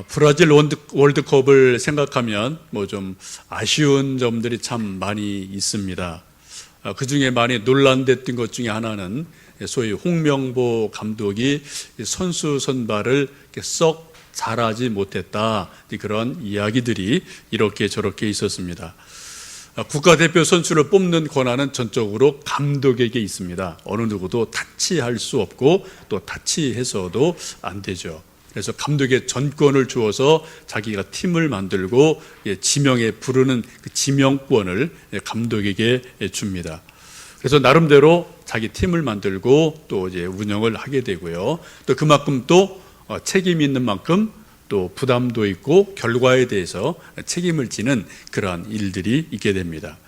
브라질 월드컵을 생각하면 뭐 좀 아쉬운 점들이 참 많이 있습니다. 그 중에 많이 논란됐던 것 중에 하나는 소위 홍명보 감독이 선수 선발을 썩 잘하지 못했다, 그런 이야기들이 이렇게 저렇게 있었습니다. 국가대표 선수를 뽑는 권한은 전적으로 감독에게 있습니다. 어느 누구도 타치할 수 없고 또 타치해서도 안 되죠. 그래서 감독의 전권을 주어서 자기가 팀을 만들고 지명에 부르는 그 지명권을 감독에게 줍니다. 그래서 나름대로 자기 팀을 만들고 또 이제 운영을 하게 되고요. 또 그만큼 또 책임이 있는 만큼 또 부담도 있고 결과에 대해서 책임을 지는 그러한 일들이 있게 됩니다.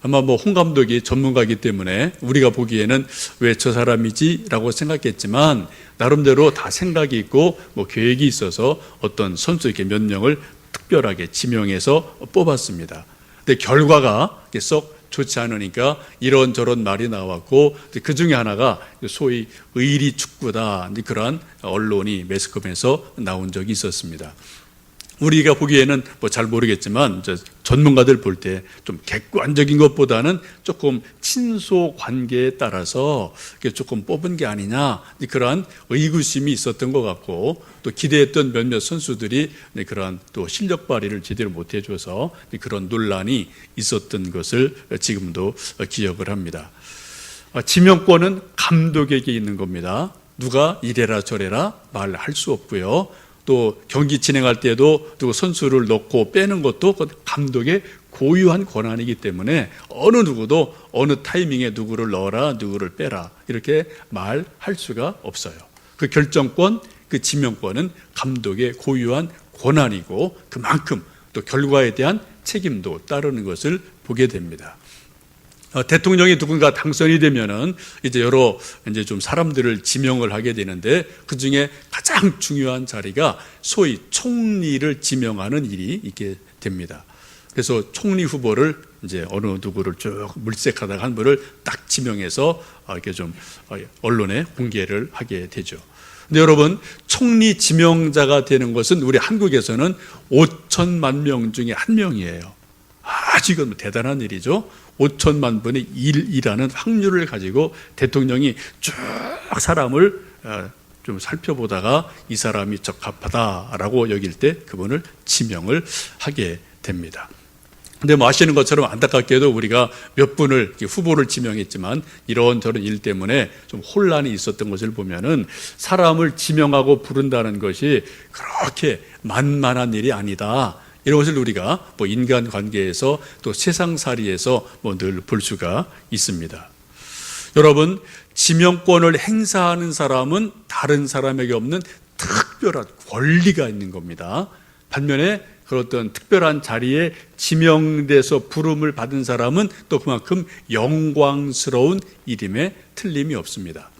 아마 뭐 홍 감독이 전문가이기 때문에 우리가 보기에는 왜 저 사람이지? 라고 생각했지만 나름대로 다 생각이 있고 뭐 계획이 있어서 어떤 선수에게 몇 명을 특별하게 지명해서 뽑았습니다. 근데 결과가 썩 좋지 않으니까 이런저런 말이 나왔고 그 중에 하나가 소위 의리 축구다, 그러한 언론이 매스컴에서 나온 적이 있었습니다. 우리가 보기에는 뭐 잘 모르겠지만 전문가들 볼 때 좀 객관적인 것보다는 조금 친소 관계에 따라서 조금 뽑은 게 아니냐, 그러한 의구심이 있었던 것 같고 또 기대했던 몇몇 선수들이 그러한 또 실력 발휘를 제대로 못 해줘서 그런 논란이 있었던 것을 지금도 기억을 합니다. 지명권은 감독에게 있는 겁니다. 누가 이래라 저래라 말할 수 없고요. 또 경기 진행할 때도 누구 선수를 넣고 빼는 것도 감독의 고유한 권한이기 때문에 어느 누구도 어느 타이밍에 누구를 넣어라 누구를 빼라 이렇게 말할 수가 없어요. 그 결정권, 그 지명권은 감독의 고유한 권한이고 그만큼 또 결과에 대한 책임도 따르는 것을 보게 됩니다. 대통령이 누군가 당선이 되면은 이제 여러 이제 좀 사람들을 지명을 하게 되는데 그 중에 가장 중요한 자리가 소위 총리를 지명하는 일이 있게 됩니다. 그래서 총리 후보를 이제 어느 누구를 쭉 물색하다가 한 분을 딱 지명해서 이렇게 좀 언론에 공개를 하게 되죠. 근데 여러분, 총리 지명자가 되는 것은 우리 한국에서는 5천만 명 중에 한 명이에요. 아주 이건 대단한 일이죠. 5천만 분의 1이라는 확률을 가지고 대통령이 쭉 사람을 좀 살펴보다가 이 사람이 적합하다라고 여길 때 그분을 지명을 하게 됩니다. 근데 뭐 아시는 것처럼 안타깝게도 우리가 몇 분을 후보를 지명했지만 이런저런 일 때문에 좀 혼란이 있었던 것을 보면은 사람을 지명하고 부른다는 것이 그렇게 만만한 일이 아니다. 이런 것을 우리가 뭐 인간관계에서 또 세상살이에서 뭐 늘 볼 수가 있습니다. 여러분, 지명권을 행사하는 사람은 다른 사람에게 없는 특별한 권리가 있는 겁니다. 반면에 그런 어떤 특별한 자리에 지명돼서 부름을 받은 사람은 또 그만큼 영광스러운 일임에 틀림이 없습니다.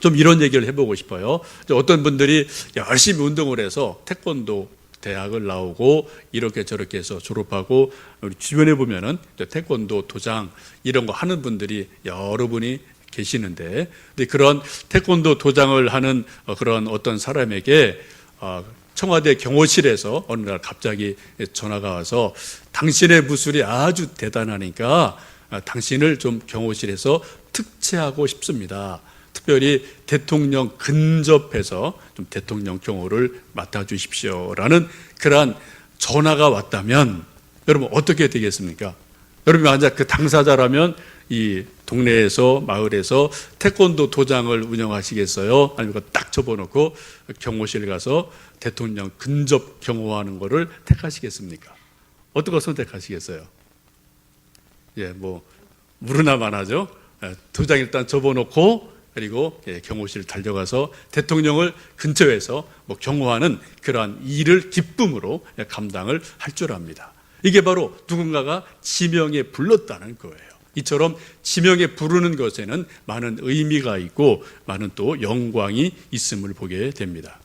좀 이런 얘기를 해보고 싶어요. 어떤 분들이 열심히 운동을 해서 태권도 대학을 나오고 이렇게 저렇게 해서 졸업하고 우리 주변에 보면은 태권도 도장 이런 거 하는 분들이 여러 분이 계시는데 그런 태권도 도장을 하는 그런 어떤 사람에게 청와대 경호실에서 어느 날 갑자기 전화가 와서 당신의 무술이 아주 대단하니까 당신을 좀 경호실에서 특채하고 싶습니다. 특별히 대통령 근접해서 좀 대통령 경호를 맡아주십시오라는 그러한 전화가 왔다면 여러분 어떻게 되겠습니까? 여러분 만약 그 당사자라면 이 동네에서 마을에서 태권도 도장을 운영하시겠어요? 아니면 딱 접어놓고 경호실 가서 대통령 근접 경호하는 거를 택하시겠습니까? 어떤 거 선택하시겠어요? 예, 뭐 무르나 만하죠. 도장 일단 접어놓고 그리고 경호실 달려가서 대통령을 근처에서 뭐 경호하는 그러한 일을 기쁨으로 감당을 할 줄 압니다. 이게 바로 누군가가 지명에 불렀다는 거예요. 이처럼 지명에 부르는 것에는 많은 의미가 있고 많은 또 영광이 있음을 보게 됩니다.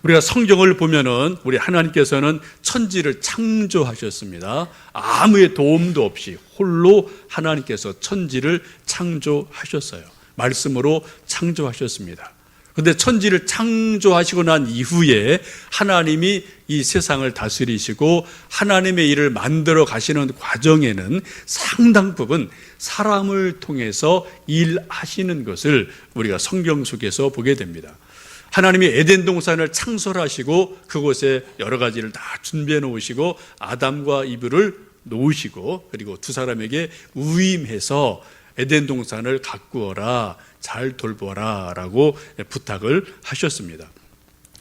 우리가 성경을 보면은 우리 하나님께서는 천지를 창조하셨습니다. 아무의 도움도 없이 홀로 하나님께서 천지를 창조하셨어요. 말씀으로 창조하셨습니다. 그런데 천지를 창조하시고 난 이후에 하나님이 이 세상을 다스리시고 하나님의 일을 만들어 가시는 과정에는 상당 부분 사람을 통해서 일하시는 것을 우리가 성경 속에서 보게 됩니다. 하나님이 에덴 동산을 창설하시고 그곳에 여러 가지를 다 준비해 놓으시고 아담과 이브를 놓으시고 그리고 두 사람에게 위임해서 에덴 동산을 가꾸어라, 잘 돌보라 라고 부탁을 하셨습니다.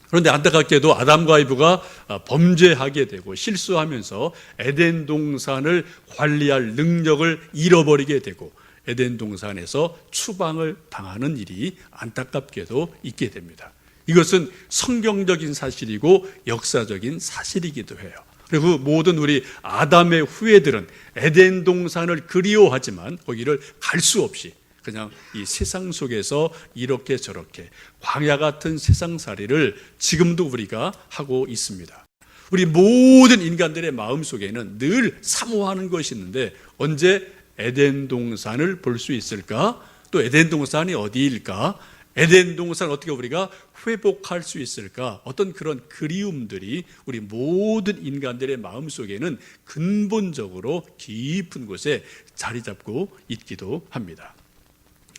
그런데 안타깝게도 아담과 이브가 범죄하게 되고 실수하면서 에덴 동산을 관리할 능력을 잃어버리게 되고 에덴 동산에서 추방을 당하는 일이 안타깝게도 있게 됩니다. 이것은 성경적인 사실이고 역사적인 사실이기도 해요. 그리고 모든 우리 아담의 후예들은 에덴 동산을 그리워하지만 거기를 갈 수 없이 그냥 이 세상 속에서 이렇게 저렇게 광야 같은 세상살이를 지금도 우리가 하고 있습니다. 우리 모든 인간들의 마음속에는 늘 사모하는 것이 있는데 언제 에덴 동산을 볼 수 있을까? 또 에덴 동산이 어디일까? 에덴 동산 어떻게 우리가 회복할 수 있을까? 어떤 그런 그리움들이 우리 모든 인간들의 마음속에는 근본적으로 깊은 곳에 자리 잡고 있기도 합니다.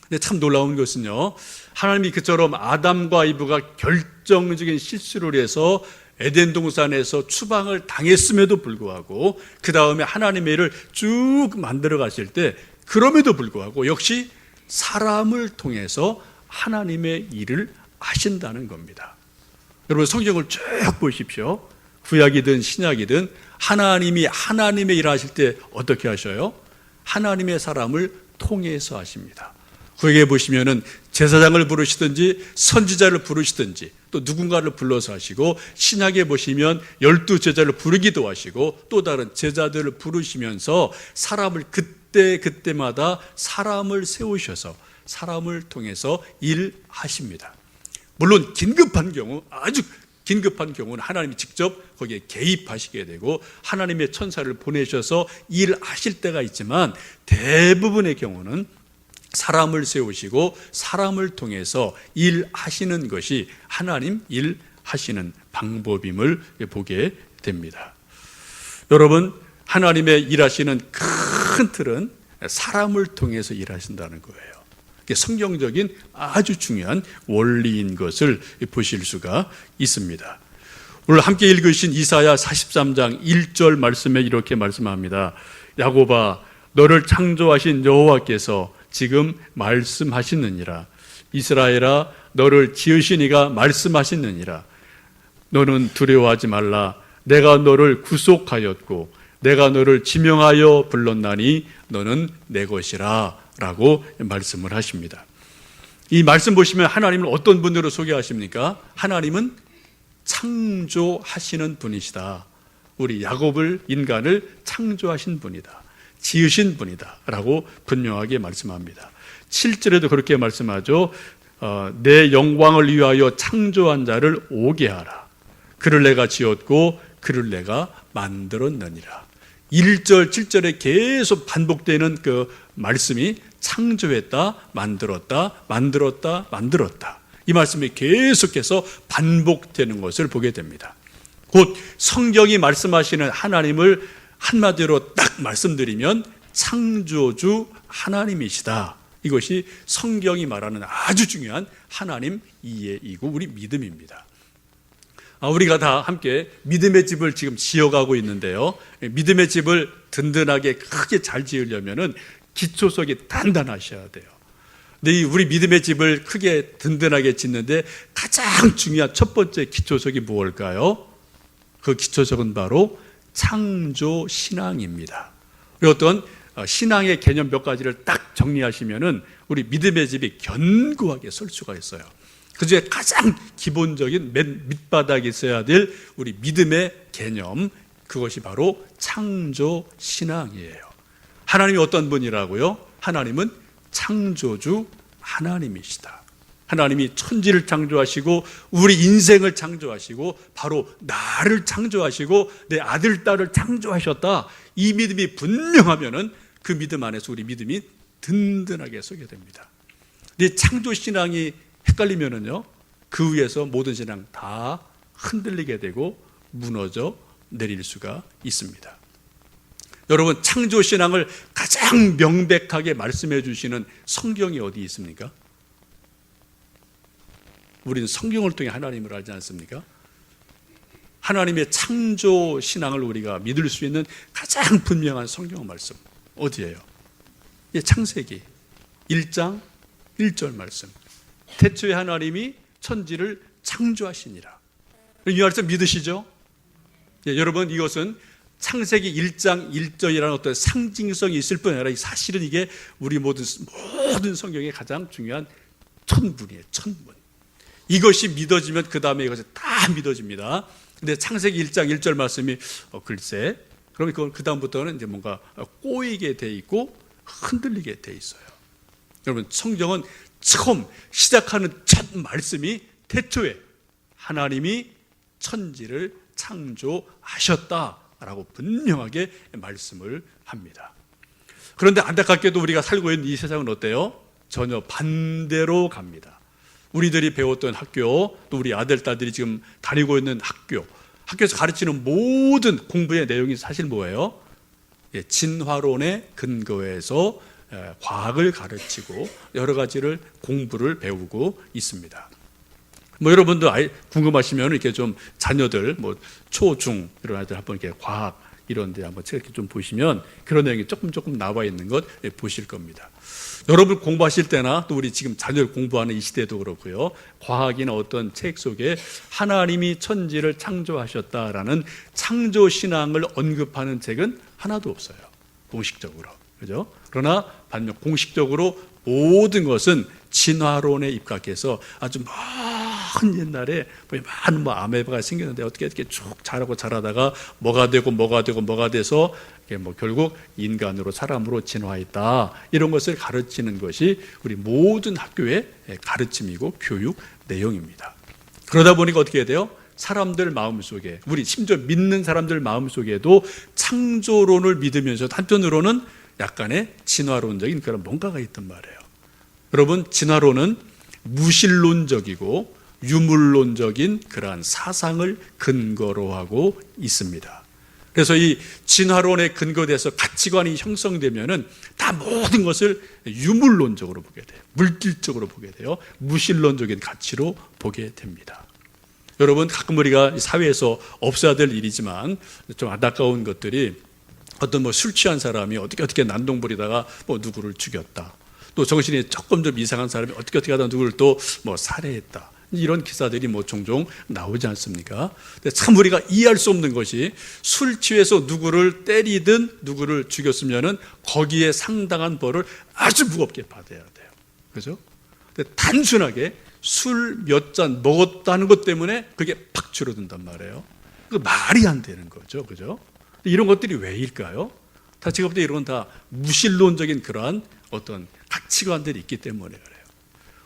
근데 참 놀라운 것은요, 하나님이 그처럼 아담과 이브가 결정적인 실수를 해서 에덴 동산에서 추방을 당했음에도 불구하고 그 다음에 하나님의 일을 쭉 만들어 가실 때 그럼에도 불구하고 역시 사람을 통해서 하나님의 일을 하신다는 겁니다. 여러분 성경을 쭉 보십시오. 구약이든 신약이든 하나님이 하나님의 일을 하실 때 어떻게 하셔요? 하나님의 사람을 통해서 하십니다. 구약에 보시면은 제사장을 부르시든지 선지자를 부르시든지 또 누군가를 불러서 하시고, 신약에 보시면 12제자를 부르기도 하시고 또 다른 제자들을 부르시면서 사람을 그때마다 사람을 세우셔서 사람을 통해서 일하십니다. 물론 긴급한 경우, 아주 긴급한 경우는 하나님이 직접 거기에 개입하시게 되고 하나님의 천사를 보내셔서 일하실 때가 있지만 대부분의 경우는 사람을 세우시고 사람을 통해서 일하시는 것이 하나님 일하시는 방법임을 보게 됩니다. 여러분, 하나님의 일하시는 큰 틀은 사람을 통해서 일하신다는 거예요. 이게 성경적인 아주 중요한 원리인 것을 보실 수가 있습니다. 오늘 함께 읽으신 이사야 43장 1절 말씀에 이렇게 말씀합니다. 야곱아, 너를 창조하신 여호와께서 지금 말씀하시느니라. 이스라엘아, 너를 지으신 이가 말씀하시느니라. 너는 두려워하지 말라. 내가 너를 구속하였고 내가 너를 지명하여 불렀나니 너는 내 것이라 라고 말씀을 하십니다. 이 말씀 보시면 하나님을 어떤 분으로 소개하십니까? 하나님은 창조하시는 분이시다. 우리 야곱을, 인간을 창조하신 분이다. 지으신 분이다 라고 분명하게 말씀합니다. 7절에도 그렇게 말씀하죠. 내 영광을 위하여 창조한 자를 오게 하라. 그를 내가 지었고 그를 내가 만들었느니라. 1절, 7절에 계속 반복되는 그 말씀이 창조했다, 만들었다, 만들었다, 만들었다. 이 말씀이 계속해서 반복되는 것을 보게 됩니다. 곧 성경이 말씀하시는 하나님을 한마디로 딱 말씀드리면 창조주 하나님이시다. 이것이 성경이 말하는 아주 중요한 하나님 이해이고 우리 믿음입니다. 우리가 다 함께 믿음의 집을 지금 지어가고 있는데요. 믿음의 집을 든든하게 크게 잘 지으려면은 기초석이 단단하셔야 돼요. 근데 우리 믿음의 집을 크게 든든하게 짓는데 가장 중요한 첫 번째 기초석이 무엇일까요? 그 기초석은 바로 창조 신앙입니다. 어떤 신앙의 개념 몇 가지를 딱 정리하시면은 우리 믿음의 집이 견고하게 설 수가 있어요. 그중에 가장 기본적인 맨 밑바닥에 있어야 될 우리 믿음의 개념, 그것이 바로 창조 신앙이에요. 하나님이 어떤 분이라고요? 하나님은 창조주 하나님이시다. 하나님이 천지를 창조하시고 우리 인생을 창조하시고 바로 나를 창조하시고 내 아들, 딸을 창조하셨다. 이 믿음이 분명하면은 그 믿음 안에서 우리 믿음이 든든하게 서게 됩니다. 이 창조 신앙이 헷갈리면은요, 그 위에서 모든 신앙 다 흔들리게 되고 무너져 내릴 수가 있습니다. 여러분, 창조신앙을 가장 명백하게 말씀해 주시는 성경이 어디 있습니까? 우리는 성경을 통해 하나님을 알지 않습니까? 하나님의 창조신앙을 우리가 믿을 수 있는 가장 분명한 성경 말씀 어디예요? 창세기 1장 1절 말씀. 태초에 하나님이 천지를 창조하시니라. 이 말씀 믿으시죠? 여러분, 이것은 창세기 1장 1절이라는 어떤 상징성이 있을 뿐 아니라 사실은 이게 우리 모든 성경의 가장 중요한 천문이에요. 천문. 이것이 믿어지면 그 다음에 이것이 다 믿어집니다. 근데 창세기 1장 1절 말씀이 글쎄, 그러면 그건 그 다음부터는 이제 뭔가 꼬이게 돼 있고 흔들리게 돼 있어요. 여러분, 성경은 처음 시작하는 첫 말씀이 태초에 하나님이 천지를 창조하셨다라고 분명하게 말씀을 합니다. 그런데 안타깝게도 우리가 살고 있는 이 세상은 어때요? 전혀 반대로 갑니다. 우리들이 배웠던 학교, 또 우리 아들, 딸들이 지금 다니고 있는 학교에서 가르치는 모든 공부의 내용이 사실 뭐예요? 진화론의 근거에서 과학을 가르치고 여러 가지를 공부를 배우고 있습니다. 여러분도 궁금하시면 이렇게 좀 자녀들, 초, 중 이런 아이들 한번 이렇게 과학 이런 데 한번 책 이렇게 좀 보시면 그런 내용이 조금 나와 있는 것 보실 겁니다. 여러분 공부하실 때나 또 우리 지금 자녀를 공부하는 이 시대도 그렇고요. 과학이나 어떤 책 속에 하나님이 천지를 창조하셨다라는 창조 신앙을 언급하는 책은 하나도 없어요. 공식적으로. 그죠? 그러나 반면 공식적으로 모든 것은 진화론에 입각해서 아주 먼 옛날에 많은 아메바가 생겼는데 어떻게 쭉 자라다가 뭐가 돼서 결국 인간으로 사람으로 진화했다. 이런 것을 가르치는 것이 우리 모든 학교의 가르침이고 교육 내용입니다. 그러다 보니까 어떻게 돼요? 사람들 마음속에, 우리 심지어 믿는 사람들 마음속에도 창조론을 믿으면서 한편으로는 약간의 진화론적인 그런 뭔가가 있단 말이에요. 여러분, 진화론은 무신론적이고 유물론적인 그러한 사상을 근거로 하고 있습니다. 그래서 이 진화론에 근거돼서 가치관이 형성되면은 다 모든 것을 유물론적으로 보게 돼요. 물질적으로 보게 돼요. 무신론적인 가치로 보게 됩니다. 여러분, 가끔 우리가 사회에서 없어야 될 일이지만 좀 안타까운 것들이 어떤 술 취한 사람이 어떻게 난동부리다가 누구를 죽였다. 또 정신이 조금 좀 이상한 사람이 어떻게 하다 누구를 또 살해했다. 이런 기사들이 종종 나오지 않습니까? 근데 참 우리가 이해할 수 없는 것이 술 취해서 누구를 때리든 누구를 죽였으면은 거기에 상당한 벌을 아주 무겁게 받아야 돼요. 그죠? 근데 단순하게 술 몇 잔 먹었다는 것 때문에 그게 팍 줄어든단 말이에요. 그 말이 안 되는 거죠. 그죠? 이런 것들이 왜일까요? 다 제가 볼 때 이런 건 다 무신론적인 그러한 어떤 가치관들이 있기 때문에 그래요.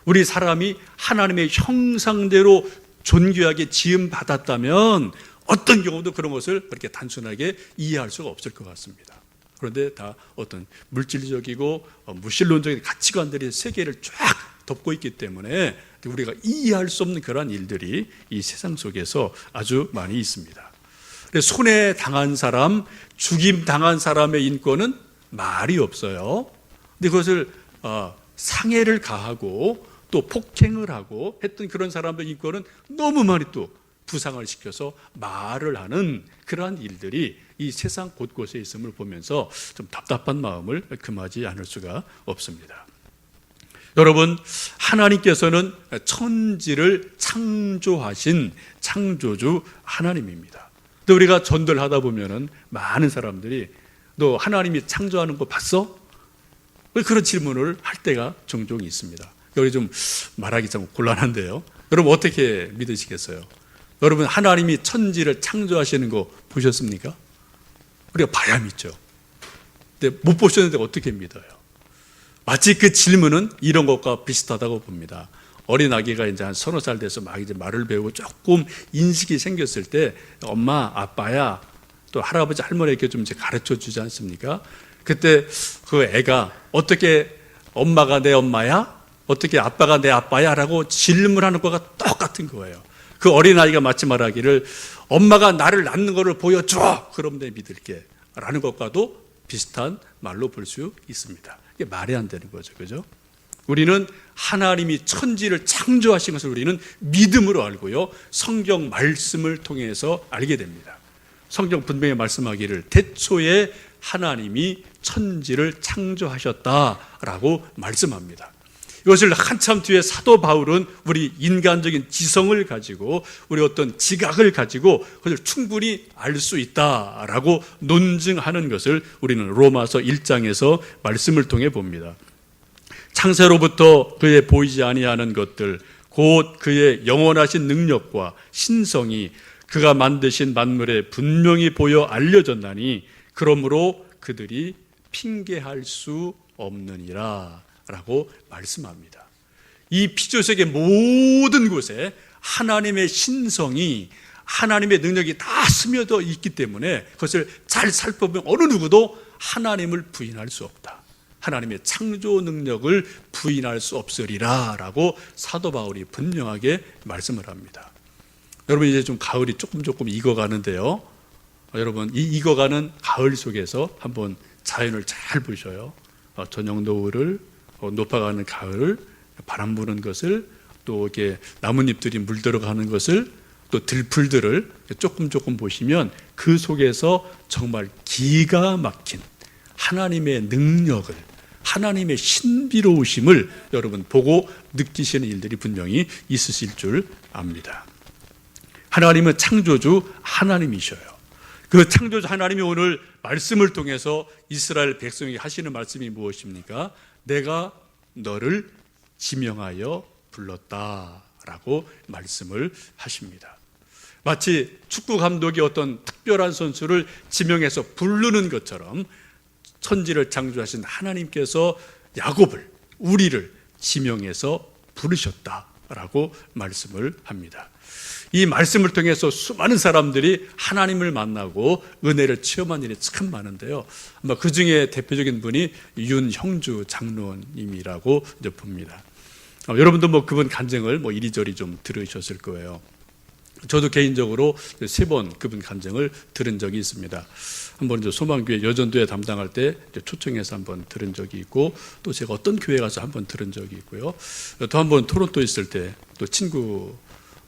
우리 사람이 하나님의 형상대로 존귀하게 지음받았다면 어떤 경우도 그런 것을 그렇게 단순하게 이해할 수가 없을 것 같습니다. 그런데 다 어떤 물질적이고 무신론적인 가치관들이 세계를 쫙 덮고 있기 때문에 우리가 이해할 수 없는 그러한 일들이 이 세상 속에서 아주 많이 있습니다. 손해 당한 사람, 죽임 당한 사람의 인권은 말이 없어요. 근데 그것을 상해를 가하고 또 폭행을 하고 했던 그런 사람의 인권은 너무 많이 또 부상을 시켜서 말을 하는 그러한 일들이 이 세상 곳곳에 있음을 보면서 좀 답답한 마음을 금하지 않을 수가 없습니다. 여러분, 하나님께서는 천지를 창조하신 창조주 하나님입니다. 근데 우리가 전도를 하다 보면은 많은 사람들이 너 하나님이 창조하는 거 봤어? 그런 질문을 할 때가 종종 있습니다. 여기 좀 말하기 참 곤란한데요. 여러분 어떻게 믿으시겠어요? 여러분 하나님이 천지를 창조하시는 거 보셨습니까? 우리가 봐야 믿죠. 근데 못 보셨는데 어떻게 믿어요? 마치 그 질문은 이런 것과 비슷하다고 봅니다. 어린 아기가 이제 한 30살 돼서 막 이제 말을 배우고 조금 인식이 생겼을 때 엄마, 아빠야, 또 할아버지, 할머니에게 좀 이제 가르쳐 주지 않습니까? 그때 그 애가 어떻게 엄마가 내 엄마야? 어떻게 아빠가 내 아빠야? 라고 질문하는 것과 똑같은 거예요. 그 어린아이가 마치 말하기를 엄마가 나를 낳는 것을 보여줘. 그럼 내 믿을게. 라는 것과도 비슷한 말로 볼 수 있습니다. 이게 말이 안 되는 거죠. 그죠? 우리는 하나님이 천지를 창조하신 것을 우리는 믿음으로 알고요. 성경 말씀을 통해서 알게 됩니다. 성경 분명히 말씀하기를 태초에 하나님이 천지를 창조하셨다라고 말씀합니다. 이것을 한참 뒤에 사도 바울은 우리 인간적인 지성을 가지고 우리 어떤 지각을 가지고 그것을 충분히 알 수 있다라고 논증하는 것을 우리는 로마서 1장에서 말씀을 통해 봅니다. 창세로부터 그의 보이지 아니하는 것들 곧 그의 영원하신 능력과 신성이 그가 만드신 만물에 분명히 보여 알려졌나니 그러므로 그들이 핑계할 수 없느니라 라고 말씀합니다. 이 피조세계 모든 곳에 하나님의 신성이 하나님의 능력이 다 스며져 있기 때문에 그것을 잘 살펴보면 어느 누구도 하나님을 부인할 수 없다. 하나님의 창조 능력을 부인할 수 없으리라 라고 사도 바울이 분명하게 말씀을 합니다. 여러분 이제 좀 가을이 조금 익어가는데요. 여러분 이 익어가는 가을 속에서 한번 자연을 잘 보셔요. 저녁 노을을 높아가는 가을, 바람 부는 것을 또 이렇게 나뭇잎들이 물들어가는 것을 또 들풀들을 조금 보시면 그 속에서 정말 기가 막힌 하나님의 능력을 하나님의 신비로우심을 여러분 보고 느끼시는 일들이 분명히 있으실 줄 압니다. 하나님은 창조주 하나님이셔요. 그 창조주 하나님이 오늘 말씀을 통해서 이스라엘 백성에게 하시는 말씀이 무엇입니까? 내가 너를 지명하여 불렀다라고 말씀을 하십니다. 마치 축구 감독이 어떤 특별한 선수를 지명해서 부르는 것처럼 천지를 창조하신 하나님께서 야곱을 우리를 지명해서 부르셨다라고 말씀을 합니다. 이 말씀을 통해서 수많은 사람들이 하나님을 만나고 은혜를 체험한 일이 참 많은데요. 아마 그 중에 대표적인 분이 윤형주 장로님이라고 이제 봅니다. 여러분도 뭐 그분 간증을 뭐 이리저리 좀 들으셨을 거예요. 저도 개인적으로 3번 그분 간증을 들은 적이 있습니다. 한번 이제 소망교회 여전도에 담당할 때 초청해서 한번 들은 적이 있고, 또 제가 어떤 교회 가서 한번 들은 적이 있고요. 또 한번 토론토 있을 때 또 친구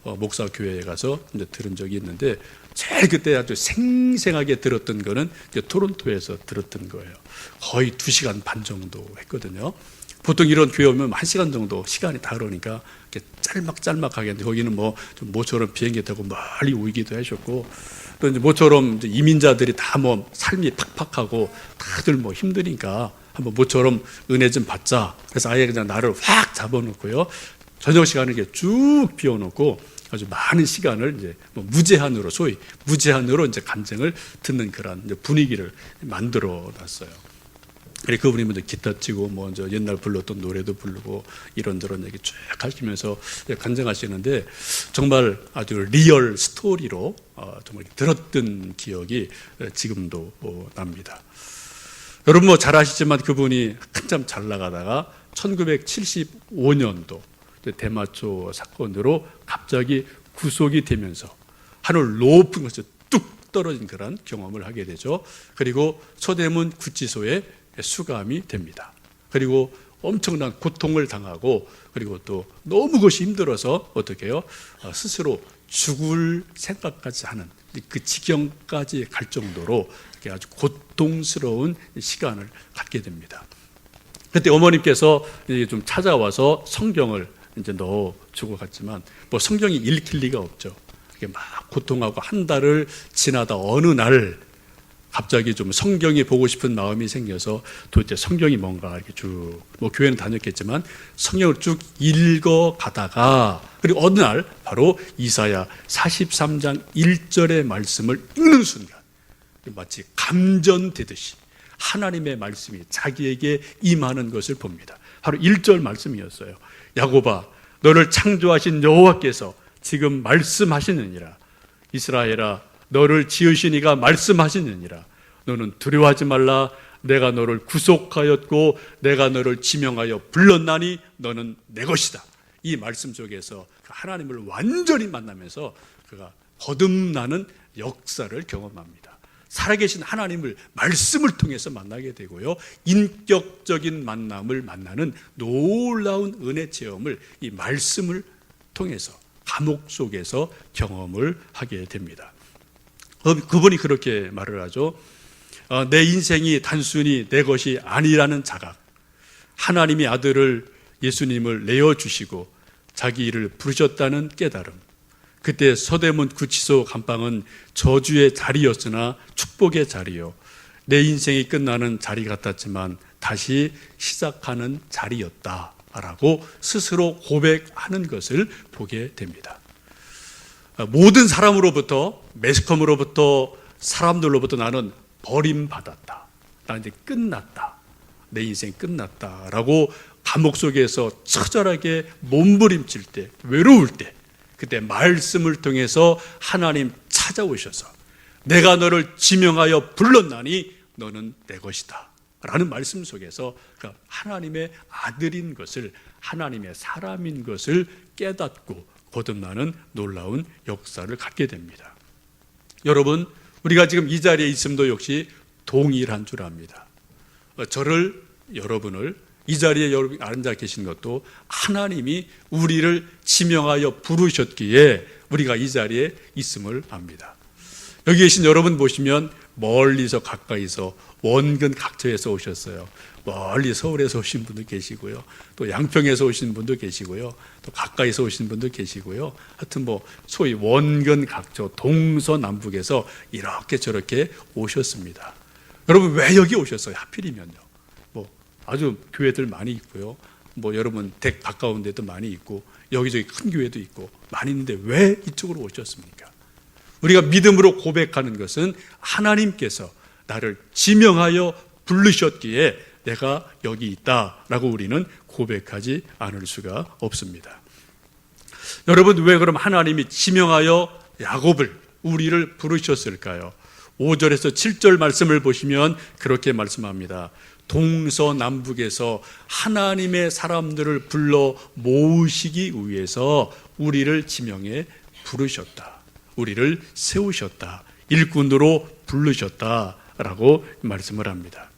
목사 교회에 가서 이제 들은 적이 있는데, 제일 그때 아주 생생하게 들었던 거는 이제 토론토에서 들었던 거예요. 거의 2시간 반 정도 했거든요. 보통 이런 교회 오면 1시간 정도 시간이 다 그러니까 짤막하게 했는데, 거기는 뭐 좀 모처럼 비행기 타고 멀리 오기도 하셨고, 또 이제 모처럼 이제 이민자들이 다 뭐 삶이 팍팍하고 다들 뭐 힘드니까 한번 모처럼 은혜 좀 받자. 그래서 아예 그냥 나를 확 잡아놓고요. 저녁 시간을 이렇게 쭉 비워놓고 아주 많은 시간을 이제 뭐 무제한으로, 소위 무제한으로 이제 간증을 듣는 그런 이제 분위기를 만들어 놨어요. 그리고 그분이 먼저 기타 치고 뭐 저 옛날 불렀던 노래도 부르고 이런저런 얘기 쭉 하시면서 간증하시는데, 정말 아주 리얼 스토리로 정말 들었던 기억이 지금도 납니다. 여러분 뭐 잘 아시지만 그분이 한참 잘 나가다가 1975년도 대마초 사건으로 갑자기 구속이 되면서 하늘 높은 곳에 뚝 떨어진 그런 경험을 하게 되죠. 그리고 서대문 구치소에 수감이 됩니다. 그리고 엄청난 고통을 당하고, 그리고 또 너무 그것이 힘들어서 어떻게 해요? 스스로 죽을 생각까지 하는 그 지경까지 갈 정도로 아주 고통스러운 시간을 갖게 됩니다. 그때 어머님께서 좀 찾아와서 성경을 이제 넣어주고 갔지만 뭐 성경이 읽힐 리가 없죠. 막 고통하고 한 달을 지나다 어느 날 갑자기 좀 성경이 보고 싶은 마음이 생겨서 도대체 성경이 뭔가 이렇게 쭉, 뭐 교회는 다녔겠지만 성경을 쭉 읽어 가다가, 그리고 어느 날 바로 이사야 43장 1절의 말씀을 읽는 순간 마치 감전되듯이 하나님의 말씀이 자기에게 임하는 것을 봅니다. 바로 1절 말씀이었어요. 야곱아, 너를 창조하신 여호와께서 지금 말씀하시느니라. 이스라엘아, 너를 지으신 이가 말씀하시느니라. 너는 두려워하지 말라. 내가 너를 구속하였고 내가 너를 지명하여 불렀나니 너는 내 것이다. 이 말씀 속에서 하나님을 완전히 만나면서 그가 거듭나는 역사를 경험합니다. 살아계신 하나님을 말씀을 통해서 만나게 되고요, 인격적인 만남을 만나는 놀라운 은혜 체험을 이 말씀을 통해서 감옥 속에서 경험을 하게 됩니다. 그분이 그렇게 말을 하죠. 내 인생이 단순히 내 것이 아니라는 자각, 하나님이 아들을 예수님을 내어주시고 자기 일을 부르셨다는 깨달음, 그때 서대문 구치소 감방은 저주의 자리였으나 축복의 자리요, 내 인생이 끝나는 자리 같았지만 다시 시작하는 자리였다라고 스스로 고백하는 것을 보게 됩니다. 모든 사람으로부터, 매스컴으로부터, 사람들로부터 나는 버림받았다, 나는 이제 끝났다, 내 인생 끝났다라고 감옥 속에서 처절하게 몸부림칠 때, 외로울 때, 그때 말씀을 통해서 하나님 찾아오셔서 내가 너를 지명하여 불렀나니 너는 내 것이다 라는 말씀 속에서 하나님의 아들인 것을, 하나님의 사람인 것을 깨닫고 거듭나는 놀라운 역사를 갖게 됩니다. 여러분, 우리가 지금 이 자리에 있음도 역시 동일한 줄 압니다. 저를, 여러분을 이 자리에 앉아 계신 것도 하나님이 우리를 지명하여 부르셨기에 우리가 이 자리에 있음을 압니다. 여기 계신 여러분 보시면 멀리서 가까이서 원근 각처에서 오셨어요. 멀리 서울에서 오신 분도 계시고요, 또 양평에서 오신 분도 계시고요, 또 가까이서 오신 분도 계시고요. 하여튼 소위 원근 각처 동서남북에서 이렇게 저렇게 오셨습니다. 여러분 왜 여기 오셨어요? 하필이면요. 아주 교회들 많이 있고요, 여러분 댁 가까운 데도 많이 있고 여기저기 큰 교회도 있고 많이 있는데 왜 이쪽으로 오셨습니까? 우리가 믿음으로 고백하는 것은 하나님께서 나를 지명하여 부르셨기에 내가 여기 있다라고 우리는 고백하지 않을 수가 없습니다. 여러분, 왜 그럼 하나님이 지명하여 야곱을, 우리를 부르셨을까요? 5절에서 7절 말씀을 보시면 그렇게 말씀합니다. 동서남북에서 하나님의 사람들을 불러 모으시기 위해서 우리를 지명해 부르셨다, 우리를 세우셨다, 일꾼으로 부르셨다라고 말씀을 합니다.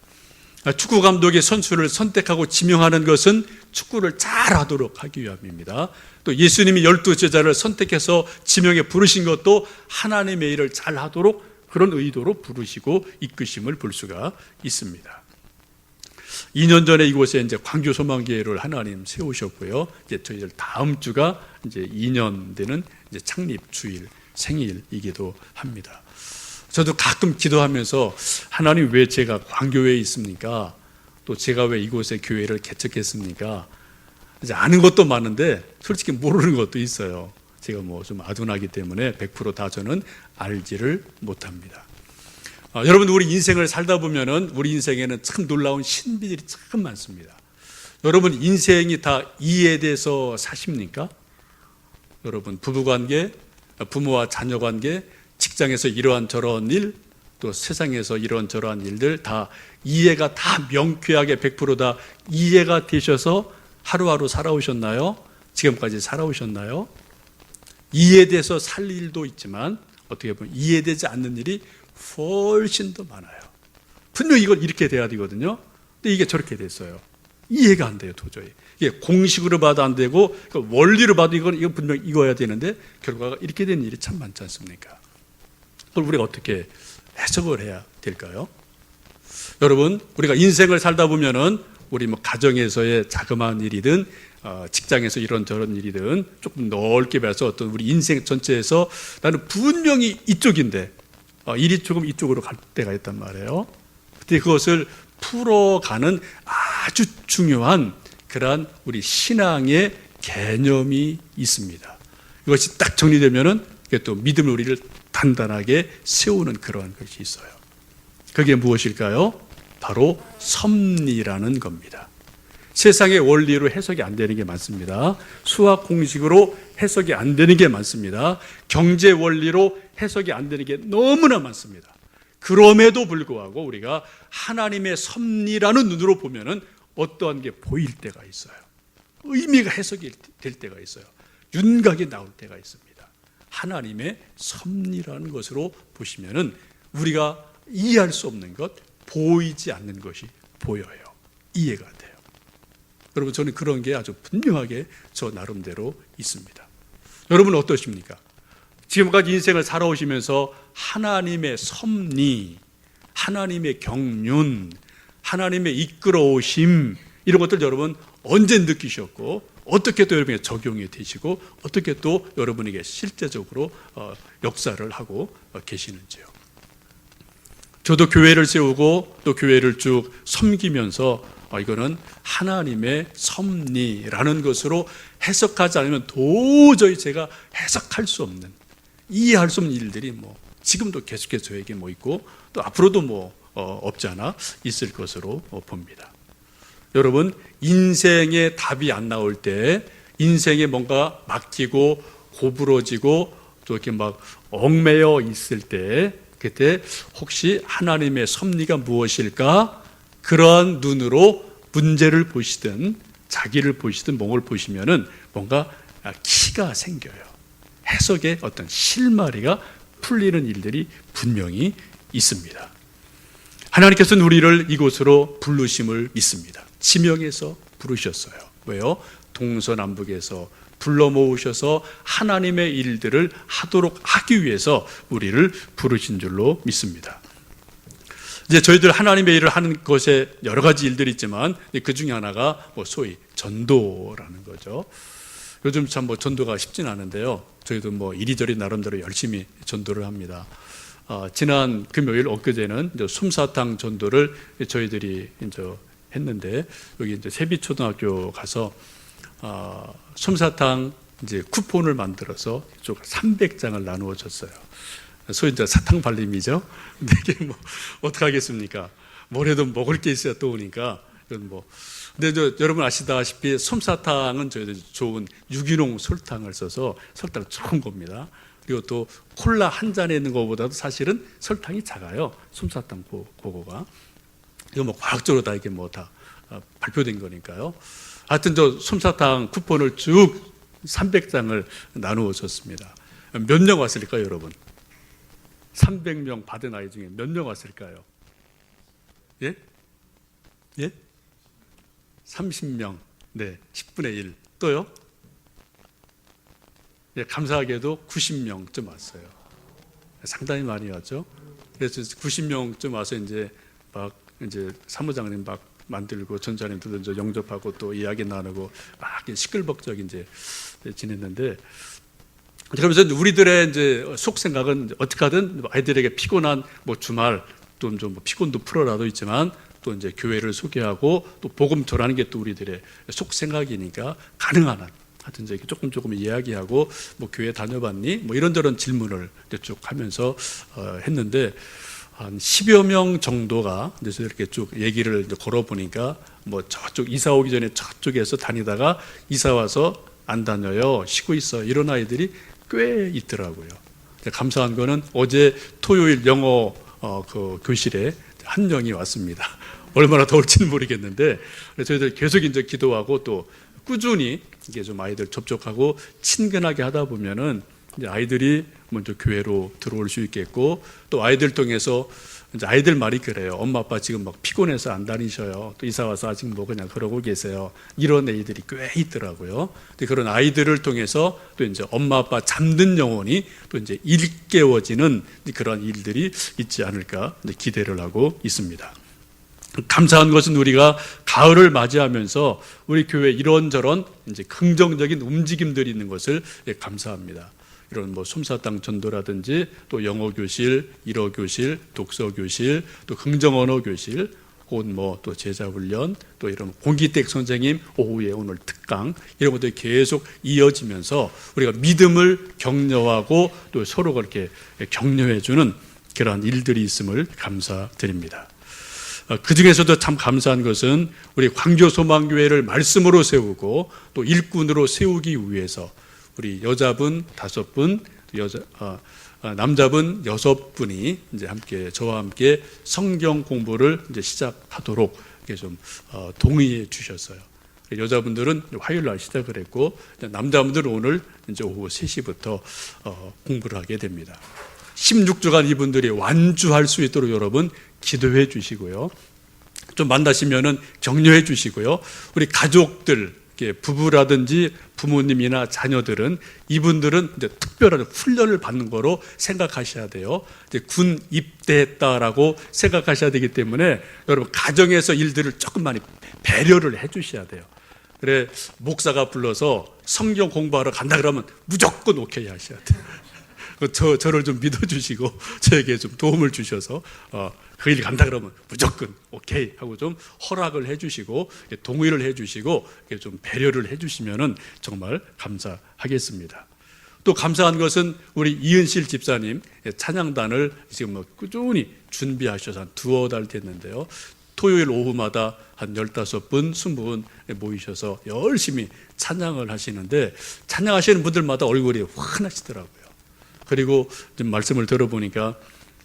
축구 감독이 선수를 선택하고 지명하는 것은 축구를 잘하도록 하기 위함입니다. 또 예수님이 12제자를 선택해서 지명해 부르신 것도 하나님의 일을 잘하도록 그런 의도로 부르시고 이끄심을 볼 수가 있습니다. 2년 전에 이곳에 이제 광교 소망교회를 하나님 세우셨고요, 이제 저희들 다음 주가 이제 2년 되는 이제 창립 주일, 생일이기도 합니다. 저도 가끔 기도하면서 하나님 왜 제가 광교회에 있습니까? 또 제가 왜 이곳에 교회를 개척했습니까? 이제 아는 것도 많은데 솔직히 모르는 것도 있어요. 제가 좀 아둔하기 때문에 100% 다 저는 알지를 못합니다. 여러분, 우리 인생을 살다 보면은 우리 인생에는 참 놀라운 신비들이 참 많습니다. 여러분 인생이 다 이해돼서 사십니까? 여러분 부부관계, 부모와 자녀관계, 직장에서 이러한 저러한 일, 또 세상에서 이러한 저러한 일들 다 이해가 다 명쾌하게 100% 다 이해가 되셔서 하루하루 살아오셨나요? 지금까지 살아오셨나요? 이해돼서 살 일도 있지만 어떻게 보면 이해되지 않는 일이 훨씬 더 많아요. 분명히 이걸 이렇게 돼야 되거든요. 근데 이게 저렇게 됐어요. 이해가 안 돼요, 도저히. 이게 공식으로 봐도 안 되고 원리로 봐도 이건 분명히 이거야 되는데 결과가 이렇게 된 일이 참 많지 않습니까? 그걸 우리가 어떻게 해석을 해야 될까요? 여러분, 우리가 인생을 살다 보면은 우리 가정에서의 자그마한 일이든 직장에서 이런저런 일이든 조금 넓게 봐서 어떤 우리 인생 전체에서 나는 분명히 이쪽인데 일이 조금 이쪽으로 갈 때가 있단 말이에요. 그때 그것을 풀어가는 아주 중요한 그러한 우리 신앙의 개념이 있습니다. 이것이 딱 정리되면은 또 믿음을 우리를 단단하게 세우는 그러한 것이 있어요. 그게 무엇일까요? 바로 섭리라는 겁니다. 세상의 원리로 해석이 안 되는 게 많습니다. 수학 공식으로 해석이 안 되는 게 많습니다. 경제 원리로 해석이 안 되는 게 너무나 많습니다. 그럼에도 불구하고 우리가 하나님의 섭리라는 눈으로 보면은 어떠한 게 보일 때가 있어요. 의미가 해석이 될 때가 있어요. 윤곽이 나올 때가 있습니다. 하나님의 섭리라는 것으로 보시면은 우리가 이해할 수 없는 것, 보이지 않는 것이 보여요. 이해가 돼요. 여러분, 저는 그런 게 아주 분명하게 저 나름대로 있습니다. 여러분 어떠십니까? 지금까지 인생을 살아오시면서 하나님의 섭리, 하나님의 경륜, 하나님의 이끌어오심, 이런 것들 여러분 언제 느끼셨고 어떻게 또 여러분에게 적용이 되시고 어떻게 또 여러분에게 실제적으로 역사를 하고 계시는지요. 저도 교회를 세우고 또 교회를 쭉 섬기면서 이거는 하나님의 섭리라는 것으로 해석하지 않으면 도저히 제가 해석할 수 없는, 이해할 수 없는 일들이 지금도 계속해서 저에게 있고 또 앞으로도 없지 않아 있을 것으로 봅니다. 여러분, 인생의 답이 안 나올 때, 인생에 뭔가 막히고 고부러지고 또 이렇게 막 얽매여 있을 때, 그때 혹시 하나님의 섭리가 무엇일까? 그러한 눈으로 문제를 보시든 자기를 보시든 뭔가를 보시면은 뭔가 키가 생겨요. 해석의 어떤 실마리가 풀리는 일들이 분명히 있습니다. 하나님께서는 우리를 이곳으로 부르심을 믿습니다. 지명해서 부르셨어요. 왜요? 동서남북에서 불러 모으셔서 하나님의 일들을 하도록 하기 위해서 우리를 부르신 줄로 믿습니다. 이제 저희들 하나님의 일을 하는 것에 여러 가지 일들이 있지만 그 중에 하나가 소위 전도라는 거죠. 요즘 참 전도가 쉽진 않은데요. 저희도 이리저리 나름대로 열심히 전도를 합니다. 지난 금요일 엊그제는 솜사탕 전도를 저희들이 이제 했는데, 여기 이제 세비초등학교 가서 솜사탕 이제 쿠폰을 만들어서 300장을 나누어 줬어요. 소위 이제 사탕 발림이죠. 근데 이게 어떻게 하겠습니까? 뭐래도 먹을 게 있어야 또 오니까. 근데 여러분 아시다시피 솜사탕은 저희들 좋은 유기농 설탕을 써서 설탕 좋은 겁니다. 그리고 또 콜라 한 잔에 있는 것보다도 사실은 설탕이 작아요. 솜사탕 그거가. 이거 과학적으로 다 이게 다 발표된 거니까요. 하여튼 저 솜사탕 쿠폰을 쭉 300장을 나누어 줬습니다. 몇 명 왔을까요, 여러분? 300명 받은 아이 중에 몇 명 왔을까요? 예? 예? 30명. 네, 10분의 1. 또요? 예, 감사하게도 90명쯤 왔어요. 상당히 많이 왔죠. 그래서 90명쯤 와서 이제 사무장님 만들고 전자님들도 이제 영접하고 또 이야기 나누고 시끌벅적 이제 지냈는데, 그러면서 우리들의 이제 속 생각은 어떻게 하든 아이들에게 피곤한 주말 또 좀 피곤도 풀어라도 있지만 또 이제 교회를 소개하고 또 복음 전하는 게 또 우리들의 속 생각이니까 가능한 한 하여튼 이제 조금 이야기하고 교회 다녀봤니? 이런저런 질문을 쭉 하면서 했는데, 한 10여 명 정도가 이제 이렇게 쭉 얘기를 이제 걸어보니까 저쪽 이사 오기 전에 저쪽에서 다니다가 이사 와서 안 다녀요, 쉬고 있어, 이런 아이들이 꽤 있더라고요. 감사한 거는 어제 토요일 영어 그 교실에 한 명이 왔습니다. 얼마나 더울지는 모르겠는데 저희들 계속 이제 기도하고 또 꾸준히 이게 좀 아이들 접촉하고 친근하게 하다 보면은 이제 아이들이 먼저 교회로 들어올 수 있겠고, 또 아이들 통해서 이제 아이들 말이 그래요. 엄마 아빠 지금 피곤해서 안 다니셔요. 또 이사 와서 아직 그냥 그러고 계세요. 이런 애들이 꽤 있더라고요. 그런 아이들을 통해서 또 이제 엄마 아빠 잠든 영혼이 또 이제 일깨워지는 그런 일들이 있지 않을까 기대를 하고 있습니다. 감사한 것은 우리가 가을을 맞이하면서 우리 교회 이런저런 이제 긍정적인 움직임들이 있는 것을 감사합니다. 이런 솜사탕 전도라든지 또 영어 교실, 일어 교실, 독서 교실, 또 긍정 언어 교실, 혹은 또 제자 훈련, 또 이런 공기택 선생님 오후에 오늘 특강, 이런 것들이 계속 이어지면서 우리가 믿음을 격려하고 또 서로 그렇게 격려해 주는 그러한 일들이 있음을 감사드립니다. 그 중에서도 참 감사한 것은 우리 광교소망교회를 말씀으로 세우고 또 일꾼으로 세우기 위해서 우리 여자분 5분, 남자분 6분이 이제 함께 저와 함께 성경 공부를 이제 시작하도록 이렇게 좀 동의해 주셨어요. 여자분들은 화요일 날 시작을 했고 남자분들은 오늘 이제 오후 3시부터 공부를 하게 됩니다. 16주간 이분들이 완주할 수 있도록 여러분 기도해 주시고요. 좀 만나시면은 격려해 주시고요. 우리 가족들, 부부라든지 부모님이나 자녀들은 이분들은 이제 특별한 훈련을 받는 거로 생각하셔야 돼요. 이제 군 입대했다라고 생각하셔야 되기 때문에 여러분 가정에서 일들을 조금 많이 배려를 해 주셔야 돼요. 그래 목사가 불러서 성경 공부하러 간다 그러면 무조건 오케이 하셔야 돼요. 저를 좀 믿어주시고 저에게 좀 도움을 주셔서 그 일 간다 그러면 무조건 오케이 하고 좀 허락을 해주시고 동의를 해주시고 좀 배려를 해주시면은 정말 감사하겠습니다. 또 감사한 것은 우리 이은실 집사님 찬양단을 지금 꾸준히 준비하셔서 한 2달 됐는데요. 토요일 오후마다 한 15분, 20분 모이셔서 열심히 찬양을 하시는데 찬양하시는 분들마다 얼굴이 환하시더라고요. 그리고 좀 말씀을 들어보니까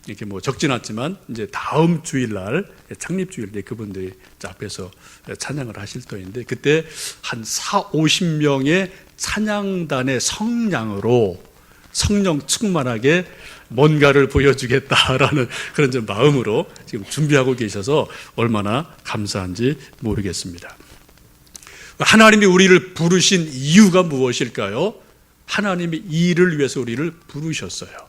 이렇게 뭐 적진 않지만 이제 다음 주일날 창립주일 때 그분들이 앞에서 찬양을 하실 터인데 그때 한 40-50명의 찬양단의 성량으로 성령 충만하게 뭔가를 보여주겠다라는 그런 좀 마음으로 지금 준비하고 계셔서 얼마나 감사한지 모르겠습니다. 하나님이 우리를 부르신 이유가 무엇일까요? 하나님이 이 일을 위해서 우리를 부르셨어요.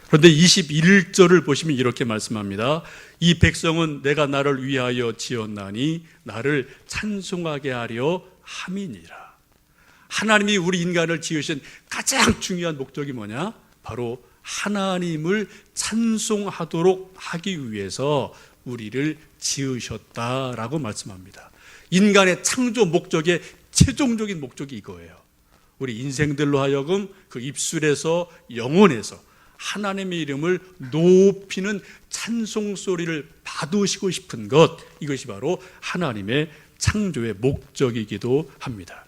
그런데 21절을 보시면 이렇게 말씀합니다. 이 백성은 내가 나를 위하여 지었나니 나를 찬송하게 하려 함이니라. 하나님이 우리 인간을 지으신 가장 중요한 목적이 뭐냐? 바로 하나님을 찬송하도록 하기 위해서 우리를 지으셨다라고 말씀합니다. 인간의 창조 목적의 최종적인 목적이 이거예요. 우리 인생들로 하여금 그 입술에서 영혼에서 하나님의 이름을 높이는 찬송 소리를 받으시고 싶은 것, 이것이 바로 하나님의 창조의 목적이기도 합니다.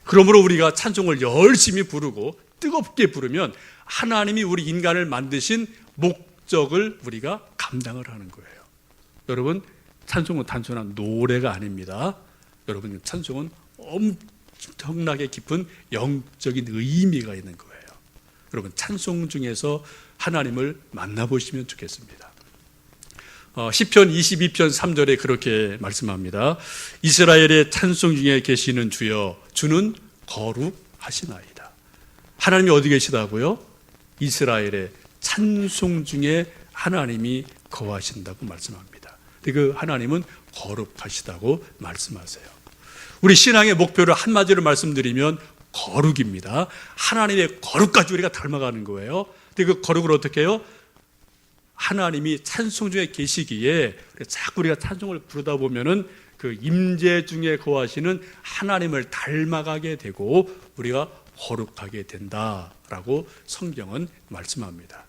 그러므로 우리가 찬송을 열심히 부르고 뜨겁게 부르면 하나님이 우리 인간을 만드신 목적을 우리가 감당을 하는 거예요. 여러분, 찬송은 단순한 노래가 아닙니다. 여러분, 찬송은 엄청나게 깊은 영적인 의미가 있는 거예요. 여러분, 찬송 중에서 하나님을 만나보시면 좋겠습니다. 시편 22편 3절에 그렇게 말씀합니다. 이스라엘의 찬송 중에 계시는 주여, 주는 거룩하시나이다. 하나님이 어디 계시다고요? 이스라엘의 찬송 중에 하나님이 거하신다고 말씀합니다. 그 하나님은 거룩하시다고 말씀하세요. 우리 신앙의 목표를 한마디로 말씀드리면 거룩입니다. 하나님의 거룩까지 우리가 닮아가는 거예요. 근데 그 거룩을 어떻게 해요? 하나님이 찬송 중에 계시기에 자꾸 우리가 찬송을 부르다 보면은 그 임재 중에 거하시는 하나님을 닮아가게 되고 우리가 거룩하게 된다라고 성경은 말씀합니다.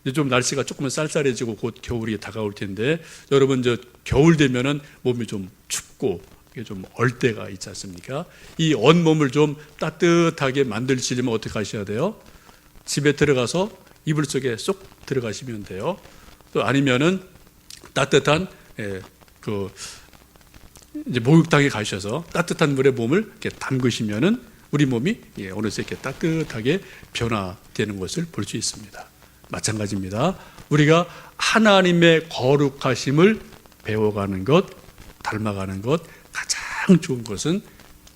이제 좀 날씨가 조금은 쌀쌀해지고 곧 겨울이 다가올 텐데 여러분 저 겨울 되면은 몸이 좀 춥고 좀 얼 때가 있지 않습니까? 이 온몸을 좀 따뜻하게 만드시려면 어떻게 하셔야 돼요? 집에 들어가서 이불 속에 쏙 들어가시면 돼요. 또 아니면은 따뜻한 이제 목욕탕에 가셔서 따뜻한 물에 몸을 이렇게 담그시면은 우리 몸이 어느새 이렇게 따뜻하게 변화되는 것을 볼 수 있습니다. 마찬가지입니다. 우리가 하나님의 거룩하심을 배워가는 것, 닮아가는 것, 가장 좋은 것은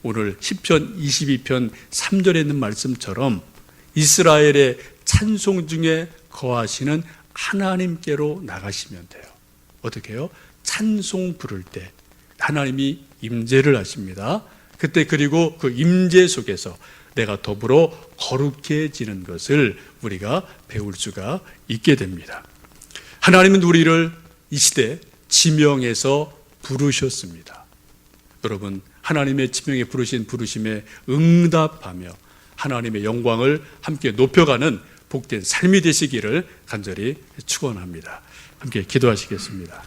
오늘 시편 22편 3절에 있는 말씀처럼 이스라엘의 찬송 중에 거하시는 하나님께로 나가시면 돼요. 어떻게 해요? 찬송 부를 때 하나님이 임재를 하십니다. 그때 그리고 그 임재 속에서 내가 더불어 거룩해지는 것을 우리가 배울 수가 있게 됩니다. 하나님은 우리를 이 시대 지명해서 부르셨습니다. 여러분, 하나님의 지명에 부르신 부르심에 응답하며 하나님의 영광을 함께 높여가는 복된 삶이 되시기를 간절히 축원합니다. 함께 기도하시겠습니다.